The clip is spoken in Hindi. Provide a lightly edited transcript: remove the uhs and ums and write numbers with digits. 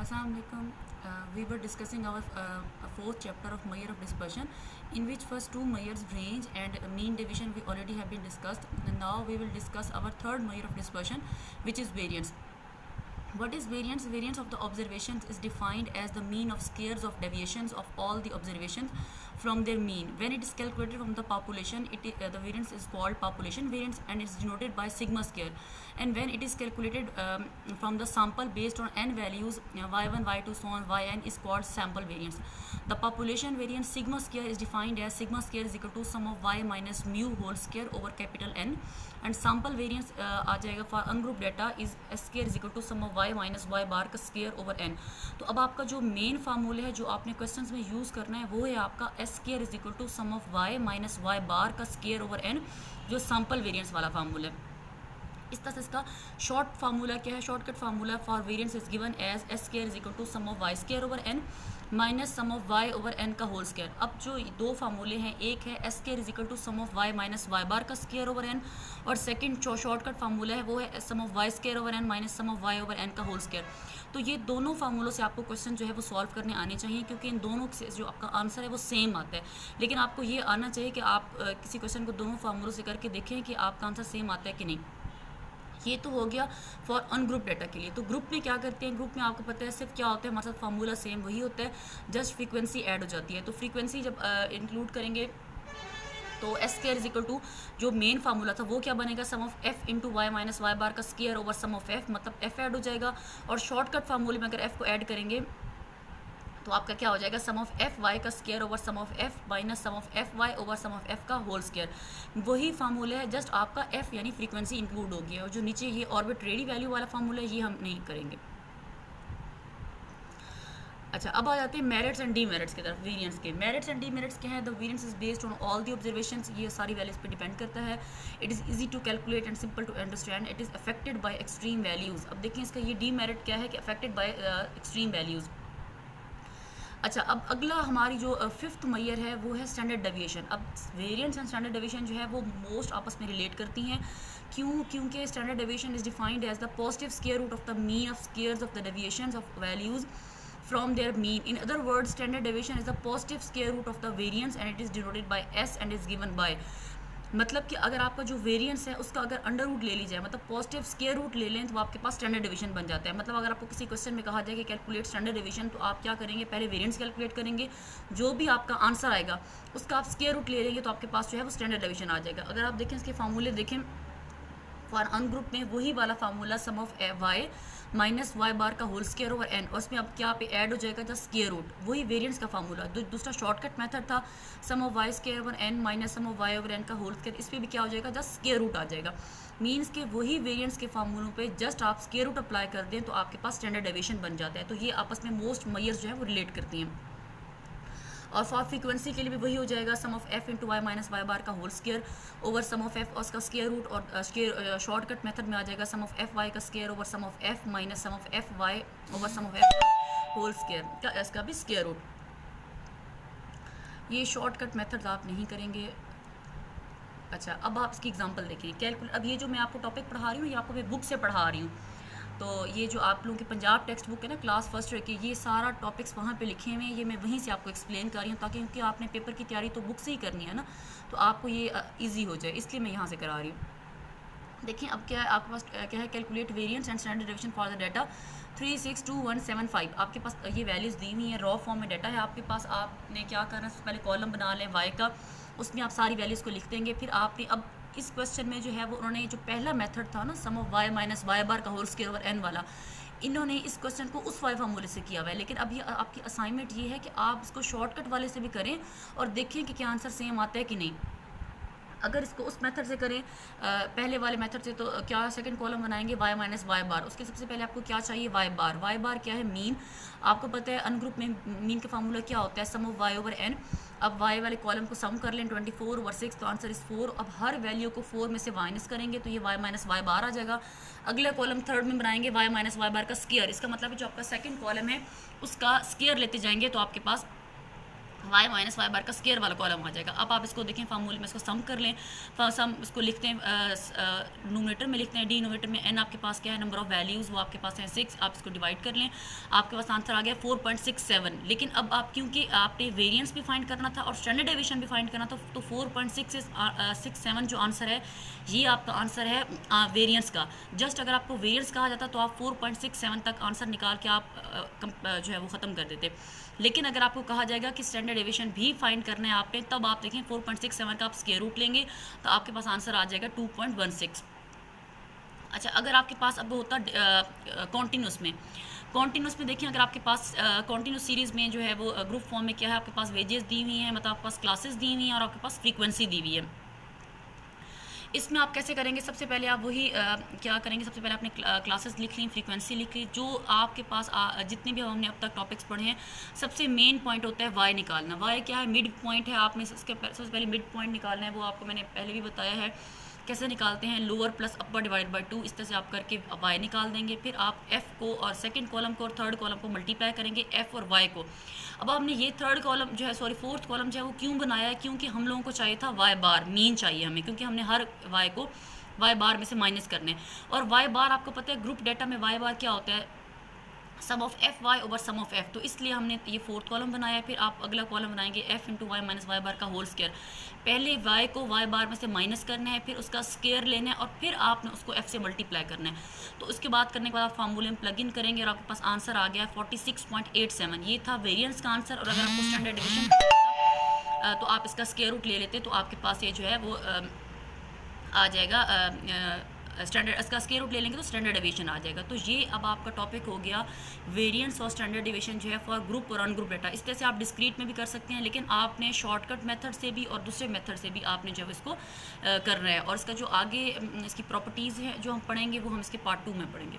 Assalamu alaikum. We were discussing our fourth chapter of measure of dispersion, in which first two measures range and mean division we already have been discussed. And now we will discuss our third measure of dispersion, which is variance. What is variance? Variance of the observations is defined as the mean of squares of deviations of all the observations from their mean. When it is calculated from the population, the variance is called population variance and it's denoted by sigma square. And when it is calculated from the sample based on n values, y1, y2, so on, yn is called sample variance. The population variance sigma square is defined as sigma square is equal to sum of y minus mu whole square over capital N. And sample variance आ जाएगा for ungroup data is s square is equal to sum of y minus y bar का स्केयर ओवर एन. तो अब आपका जो मेन फार्मूला है जो आपने क्वेश्चंस में यूज़ करना है वो है आपका s square is equal to sum of y minus y bar का स्केयर ओवर एन, जो सैम्पल वेरिएंस वाला फार्मूला है. इस तरह से इसका शॉर्ट फार्मूला क्या है? Shortcut formula for variance is given as s square is equal to sum of y square over n minus sum of y over n का होल स्केयर. अब जो दो फार्मूले हैं, एक है s square is equal to sum of y minus y bar का स्केयर ओवर एन, और सेकंड जो शॉर्टकट फार्मूला है वो है sum of y square over n minus sum of y over n का होल स्केयर. तो ये दोनों फार्मूलों से आपको क्वेश्चन जो है वो सॉल्व करने आने चाहिए, क्योंकि इन दोनों से जो आपका आंसर है वो सेम आता है. लेकिन आपको ये आना चाहिए कि आप किसी क्वेश्चन को दोनों फार्मूलों से करके देखें कि आपका आंसर सेम आता है कि नहीं. ये तो हो गया फॉर अनग्रुप डाटा के लिए. तो ग्रुप में क्या करते हैं? ग्रुप में आपको पता है सिर्फ क्या होता है, हमारे साथ फार्मूला सेम वही होता है, जस्ट फ्रीक्वेंसी ऐड हो जाती है. तो फ्रीक्वेंसी जब इंक्लूड करेंगे तो s square is equal to जो मेन फार्मूला था वो क्या बनेगा, sum of f into y minus y bar का square over sum of f, मतलब एफ ऐड हो जाएगा. और शॉर्टकट फार्मूले में अगर एफ को ऐड करेंगे तो आपका क्या हो जाएगा, सम ऑफ एफ वाई का square over sum of f minus sum of f y over sum of f का होल स्केयर. वही फार्मूला है, जस्ट आपका एफ यानी फ्रीक्वेंसी इंक्लूड हो गया. और जो नीचे ये ऑर्बिट्रेरी वैल्यू वाला फार्मूला है ये हम नहीं करेंगे. अच्छा, अब आ जाते हैं मेरिट्स एंड डीमेरिट्स की तरफ. वेरिएंस के मेरिट्स एंड डीमेरिट्स क्या है? The variance is based on all the observations. ये सारी वैल्यूज पे डिपेंड करता है. It is easy to calculate and simple to understand. It is affected by extreme values. अब देखिए इसका ये डीमेरिट क्या है कि अफेक्टेड बाय एक्सट्रीम वैल्यूज़. अच्छा, अब अगला हमारी जो फिफ्थ मेजर है वो है स्टैंडर्ड डेविएशन. अब वेरिएंस एंड स्टैंडर्ड डेविएशन जो है वो मोस्ट आपस में रिलेट करती हैं. क्योंकि standard deviation is defined as the positive square root of the mean of squares of the deviations of values from their mean. In other words, standard deviation is the positive square root of the variance and it is denoted by s and is given by. मतलब कि अगर आपका जो वेरिएंस है उसका अगर अंडर रूट ले ली जाए, मतलब पॉजिटिव स्क्वायर रूट ले लें, तो आपके पास स्टैंडर्ड डिवीजन बन जाता है. मतलब अगर आपको किसी क्वेश्चन में कहा जाए कि कैलकुलेट स्टैंडर्ड डिवीजन, तो आप क्या करेंगे, पहले वेरिएंस कैलकुलेट करेंगे, जो भी आपका आंसर आएगा उसका आप स्क्वायर रूट ले लेंगे तो आपके पास जो है वो स्टैंडर्ड डिवीजन आ जाएगा. अगर आप देखें इसके फार्मूले देखें फॉर अनग्रुप में वही वाला formula sum of y minus y bar का होल स्क्वायर ओवर एन, और उसमें अब क्या पे ऐड हो जाएगा द स्क्वायर रूट, वही वेरिएंस का फार्मूला. दूसरा शॉर्टकट मेथड था sum of y square over n minus sum of y over n का होल स्क्वायर. इस पर भी क्या हो जाएगा, द स्क्वायर रूट आ जाएगा. मीन्स के वही वेरिएंस के फार्मूलों पे जस्ट आप स्क्वायर रूट अप्लाई कर दें तो आपके पास स्टैंडर्ड डेविएशन बन जाता है. तो ये आपस में मोस्ट मेजर्स जो है वो रिलेट करती हैं. और फॉर फ्रीक्वेंसी के लिए भी वही हो जाएगा sum of f into y minus y bar का whole square over sum of f और उसका स्क्वायर रूट, और शॉर्टकट मेथड में आ जाएगा सम ऑफ एफ वाई का square over sum of f minus sum of f y over sum of f whole square का इसका भी स्क्वायर रूट. ये शॉर्टकट मेथड आप नहीं करेंगे. अच्छा, अब आप इसकी एग्जांपल देखिए. कैलकुलेट, अब ये जो मैं आपको टॉपिक पढ़ा रही हूँ ये आपको मैं बुक से पढ़ा रही हूँ. तो ये जो आप लोगों की पंजाब टेक्स्ट बुक है ना क्लास फर्स्ट की, ये सारा टॉपिक्स वहाँ पे लिखे हुए हैं. ये मैं वहीं से आपको एक्सप्लेन कर रही हूँ ताकि, क्योंकि आपने पेपर की तैयारी तो बुक से ही करनी है ना, तो आपको ये इजी हो जाए, इसलिए मैं यहाँ से करा रही हूँ. देखिए अब क्या है आपके पास, क्या है, calculate variance and standard deviation for the data 362175. आपके पास ये वैल्यूज़ दी हुई है, रॉ फॉर्म में डाटा है आपके पास. आपने क्या करना है, पहले कॉलम बना लें वाई का, उसमें आप सारी वैल्यूज़ को लिख देंगे. फिर आपने अब इस क्वेश्चन में जो है वो उन्होंने जो पहला मेथड था ना सम of y minus y bar का होल स्क्वायर ओवर एन वाला, इन्होंने इस क्वेश्चन को उस वाई फार्मूले से किया हुआ है. लेकिन अब ये आपकी असाइनमेंट ये है कि आप इसको शॉर्टकट वाले से भी करें और देखें कि क्या आंसर सेम आता है कि नहीं. अगर इसको उस मेथड से करें पहले वाले मेथड से, तो क्या सेकंड कॉलम बनाएंगे वाई माइनस वाई बार. उसके सबसे पहले आपको क्या चाहिए, वाई बार. वाई बार क्या है, मीन. आपको पता है अनग्रुप में मीन का फार्मूला क्या होता है, sum of y over N. अब वाई वाले कॉलम को सम कर लें 24 ओवर 6, तो आंसर इस 4. अब हर वैल्यू को 4 में से माइनस करेंगे तो ये वाई माइनस वाई बार आ जाएगा. अगला कॉलम थर्ड में बनाएंगे वाई माइनस वाई बार का स्क्वायर. इसका मतलब है जो आपका सेकंड कॉलम है उसका स्क्वायर लेते जाएंगे तो आपके पास y माइनस वाई बार का स्केयर वाला कॉलम आ जाएगा। अब आप इसको देखें फार्मूले में, इसको सम कर लें, सम इसको लिखते हैं नोमेटर में लिखते हैं, डिनोमेटर में n आपके पास क्या है, नंबर ऑफ वैल्यूज़ वो आपके पास है 6, आप इसको डिवाइड कर लें, आपके पास आंसर आ गया 4.67। लेकिन अब आप क्योंकि आपने वेरिएंस भी फाइंड करना था और स्टैंडर्ड डेविएशन भी फाइंड करना था, तो 4.67 जो आंसर है ये आपका आंसर है वेरिएंस का। जस्ट अगर आपको वेरिएंस कहा जाता तो आप 4.67 तक आंसर निकाल के आप जो है वो ख़त्म कर देते। लेकिन अगर आपको कहा जाएगा कि स्टैंडर्ड डेविएशन भी फाइंड करना है आपने, तब आप देखें 4.67 का आप स्क्वायर रूट लेंगे तो आपके पास आंसर आ जाएगा 2.16। अच्छा, अगर आपके पास अब होता कॉन्टीन्यूस में देखिए, अगर आपके पास कॉन्टीन्यूस सीरीज़ में जो है वो ग्रुप फॉर्म में क्या है, आपके पास वेजेस दी हुई हैं, मतलब आपके पास क्लासेस दी हुई हैं और आपके पास फ्रीक्वेंसी दी हुई है। इसमें आप कैसे करेंगे, सबसे पहले आप वही क्या करेंगे, सबसे पहले आपने क्लासेस लिख ली, फ्रीक्वेंसी लिख ली, जो आपके पास जितने भी हमने अब तक टॉपिक्स पढ़े हैं, सबसे मेन पॉइंट होता है वाई निकालना। वाई क्या है, मिड पॉइंट है, आपने सबसे पहले मिड पॉइंट निकालना है, वो आपको मैंने पहले भी बताया है कैसे निकालते हैं, lower plus upper divide by 2, इस तरह से आप करके वाई निकाल देंगे। फिर आप एफ़ को और सेकंड कॉलम को और थर्ड कॉलम को मल्टीप्लाई करेंगे, एफ़ और वाई को। अब हमने ये थर्ड कॉलम जो है फोर्थ कॉलम जो है वो क्यों बनाया है, क्योंकि हम लोगों को चाहिए था वाई बार मीन चाहिए हमें, क्योंकि हमने हर वाई को वाई बार में से माइनस करने। और वाई बार आपको पता है ग्रुप डेटा में वाई बार क्या होता है, sum of f y over sum of f, तो इसलिए हमने ये फोर्थ कॉलम बनाया है। फिर आप अगला कॉलम बनाएंगे f into y minus y bar का होल स्क्वायर। पहले वाई को वाई बार में से माइनस करना है, फिर उसका स्क्वायर लेना है और फिर आपने उसको एफ से मल्टीप्लाई करना है। तो उसके बाद करने के बाद आप फार्मूले में प्लग इन करेंगे और आपके पास आंसर आ गया 46.87। ये था वेरिएंस का आंसर। और अगर आपको स्टैंडर्ड डिवीजन तो आप इसका स्क्वायर रूट ले लेते तो आपके पास ये जो है वो आ जाएगा स्टैंडर्ड, इसका स्क्वायर रूट ले लेंगे तो स्टैंडर्ड डेविएशन आ जाएगा। तो ये अब आपका टॉपिक हो गया वेरिएंस और स्टैंडर्ड डेविएशन जो है फॉर ग्रुप और अनग्रुप डेटा। इस तरह से आप डिस्क्रीट में भी कर सकते हैं, लेकिन आपने शॉर्टकट मेथड से भी और दूसरे मेथड से भी आपने जो है इसको करना है। और इसका जो आगे इसकी प्रॉपर्टीज़ हैं जो हम पढ़ेंगे वो हम इसके पार्ट 2 में पढ़ेंगे।